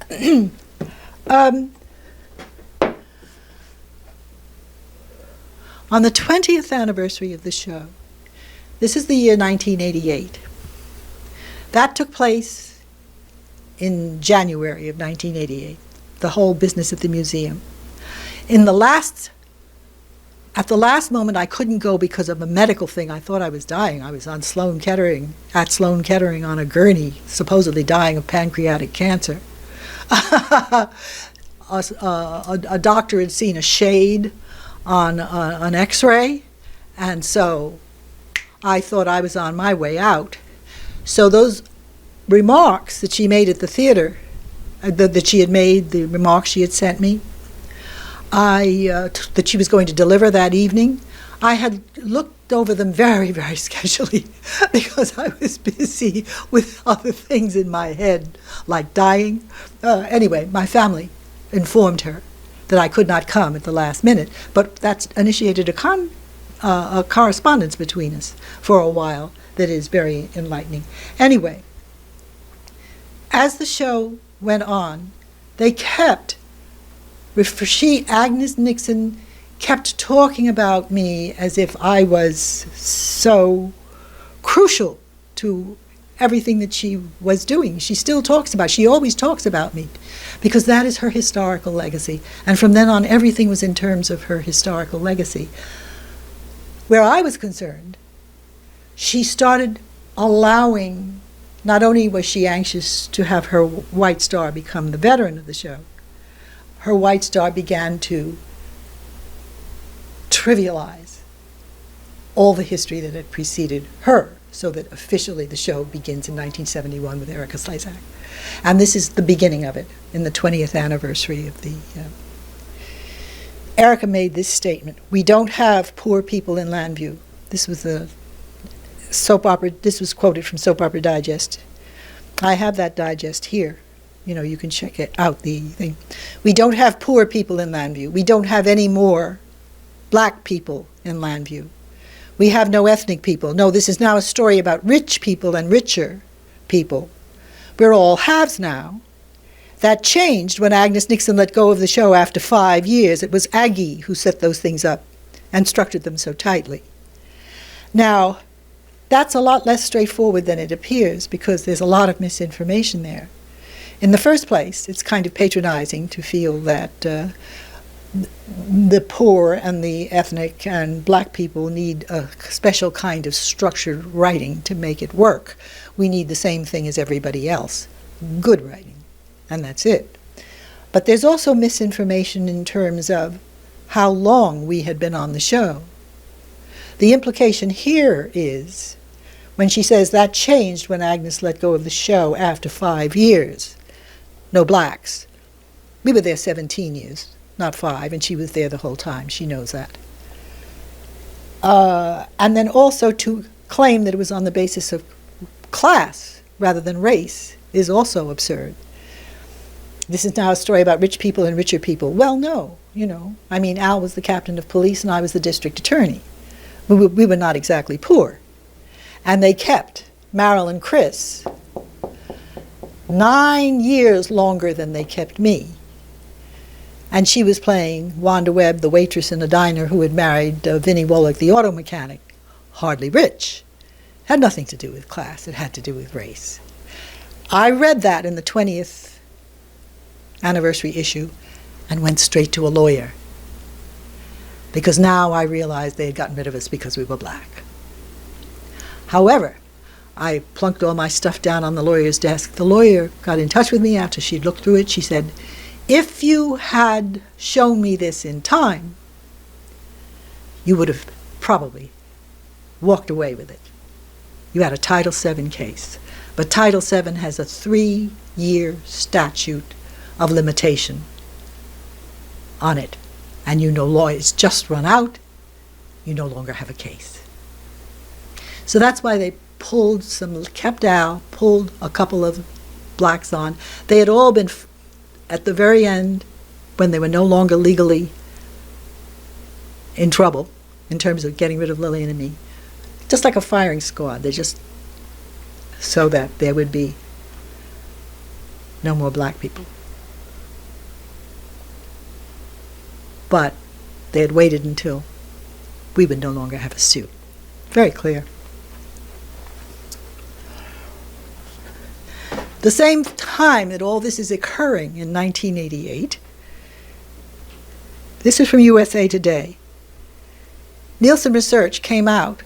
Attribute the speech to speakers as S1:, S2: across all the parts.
S1: Um, on the 20th anniversary of the show, this is the year 1988. That took place in January of 1988, the whole business at the museum. At the last moment, I couldn't go because of a medical thing. I thought I was dying. I was on Sloan Kettering, at Sloan Kettering on a gurney, supposedly dying of pancreatic cancer. A doctor had seen a shade on an x-ray, and so I thought I was on my way out. So those remarks that she made at the theater, that she had made, the remarks she had sent me, that she was going to deliver that evening, I had looked over them very, very sketchily because I was busy with other things in my head, like dying. Anyway, my family informed her that I could not come at the last minute, but that's initiated a correspondence between us for a while that is very enlightening. Anyway, as the show went on, they kept, Agnes Nixon kept talking about me as if I was so crucial to everything that she was doing. She still talks about, she always talks about me, because that is her historical legacy. And from then on, everything was in terms of her historical legacy. Where I was concerned, she started allowing, not only was she anxious to have her White Star become the veteran of the show, her White Star began to trivialize all the history that had preceded her, so that officially the show begins in 1971 with Erica Slezak. And this is the beginning of it, in the 20th anniversary of the... Erica made this statement: "We don't have poor people in Llanview." This was the soap opera, this was quoted from Soap Opera Digest. I have that digest here. You know, you can check it out, the thing. "We don't have poor people in Llanview. We don't have any more black people in Llanview. We have no ethnic people. No, this is now a story about rich people and richer people. We're all haves now. That changed when Agnes Nixon let go of the show after 5 years. It was Aggie who set those things up and structured them so tightly." Now, that's a lot less straightforward than it appears, because there's a lot of misinformation there. In the first place, it's kind of patronizing to feel that the poor and the ethnic and black people need a special kind of structured writing to make it work. We need the same thing as everybody else, good writing, and that's it. But there's also misinformation in terms of how long we had been on the show. The implication here is, when she says that changed when Agnes let go of the show after 5 years, no blacks. We were there 17 years, not 5, and she was there the whole time. She knows that. And then also to claim that it was on the basis of class rather than race is also absurd. This is now a story about rich people and richer people. Well, no, you know. I mean, Al was the captain of police and I was the district attorney. We were not exactly poor. And they kept Meryl and Chris 9 years longer than they kept me. And she was playing Wanda Webb, the waitress in a diner who had married Vinnie Woloch, the auto mechanic, hardly rich. Had nothing to do with class. It had to do with race. I read that in the 20th anniversary issue and went straight to a lawyer, because now I realized they had gotten rid of us because we were black. However, I plunked all my stuff down on the lawyer's desk. The lawyer got in touch with me after she'd looked through it. She said, "If you had shown me this in time, you would have probably walked away with it. You had a Title VII case. But Title VII has a 3-year statute of limitation on it. And you know law is just run out. You no longer have a case." So that's why they kept Al, pulled a couple of blacks on. They had all been, at the very end, when they were no longer legally in trouble, in terms of getting rid of Lillian and me, just like a firing squad. They just, so that there would be no more black people. but they had waited until we would no longer have a suit. Very clear. The same time that all this is occurring in 1988, this is from USA Today. Nielsen Research came out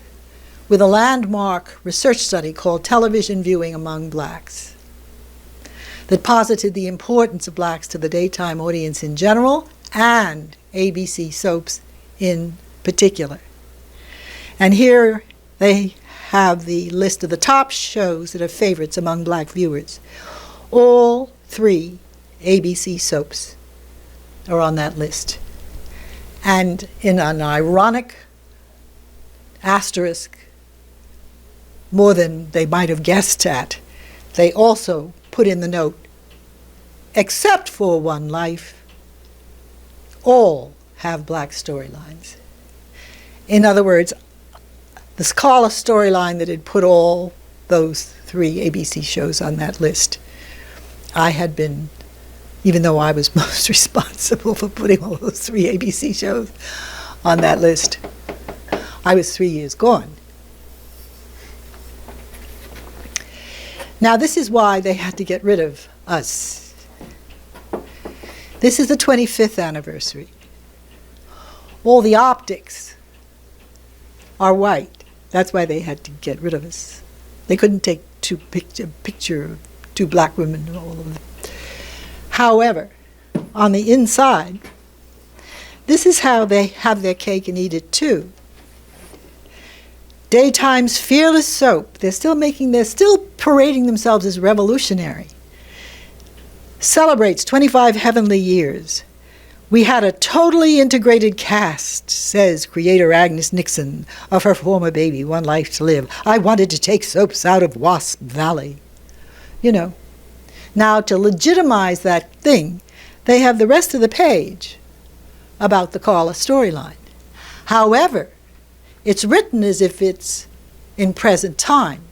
S1: with a landmark research study called Television Viewing Among Blacks that posited the importance of blacks to the daytime audience in general and ABC soaps in particular. And here they have the list of the top shows that are favorites among black viewers. All 3 ABC soaps are on that list. And in an ironic asterisk, more than they might have guessed at, they also put in the note, except for One Life, all have black storylines. In other words, the Scala storyline that had put all those 3 ABC shows on that list, I had been, even though I was most responsible for putting all those 3 ABC shows on that list, I was 3 years gone. Now this is why they had to get rid of us. This is the 25th anniversary. All the optics are white. That's why they had to get rid of us. They couldn't take a picture of 2 black women and all of them. However, on the inside, this is how they have their cake and eat it too. Daytime's fearless soap, they're still parading themselves as revolutionary, celebrates 25 heavenly years. We had a totally integrated cast, says creator Agnes Nixon of her former baby, One Life to Live. I wanted to take soaps out of Wasp Valley. You know. Now, to legitimize that thing, they have the rest of the page about the Carla storyline. However, it's written as if it's in present time.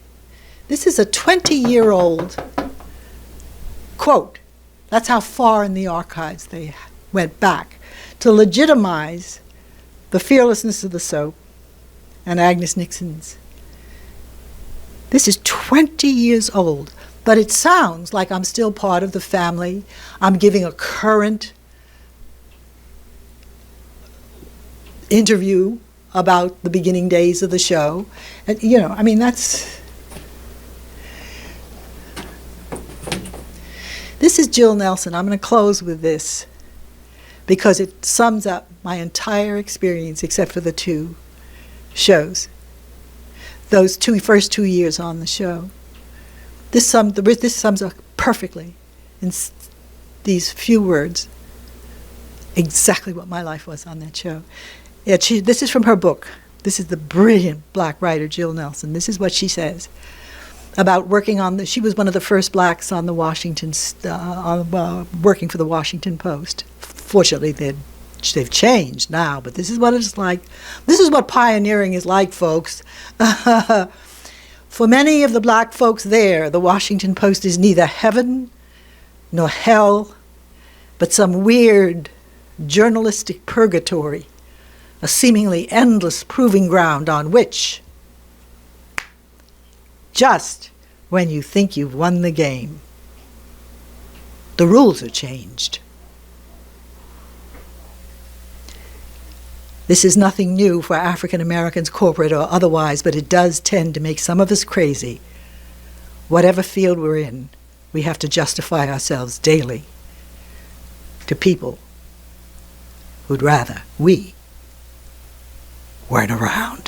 S1: This is a 20-year-old quote. That's how far in the archives they went back to legitimize the fearlessness of the soap and Agnes Nixon's. This is 20 years old, but it sounds like I'm still part of the family. I'm giving a current interview about the beginning days of the show. And, you know, I mean, that's... This is Jill Nelson. I'm going to close with this because it sums up my entire experience except for the 2 shows. Those first 2 years on the show. This sums up perfectly in these few words exactly what my life was on that show. Yeah, this is from her book. This is the brilliant black writer, Jill Nelson. This is what she says about working on she was one of the first blacks on the Washington, working for the Washington Post. Fortunately, they've changed now, but this is what it's like. This is what pioneering is like, folks. For many of the black folks there, the Washington Post is neither heaven nor hell, but some weird journalistic purgatory, a seemingly endless proving ground on which, just when you think you've won the game, the rules are changed. This is nothing new for African Americans, corporate or otherwise, but it does tend to make some of us crazy. Whatever field we're in, we have to justify ourselves daily to people who'd rather we weren't around.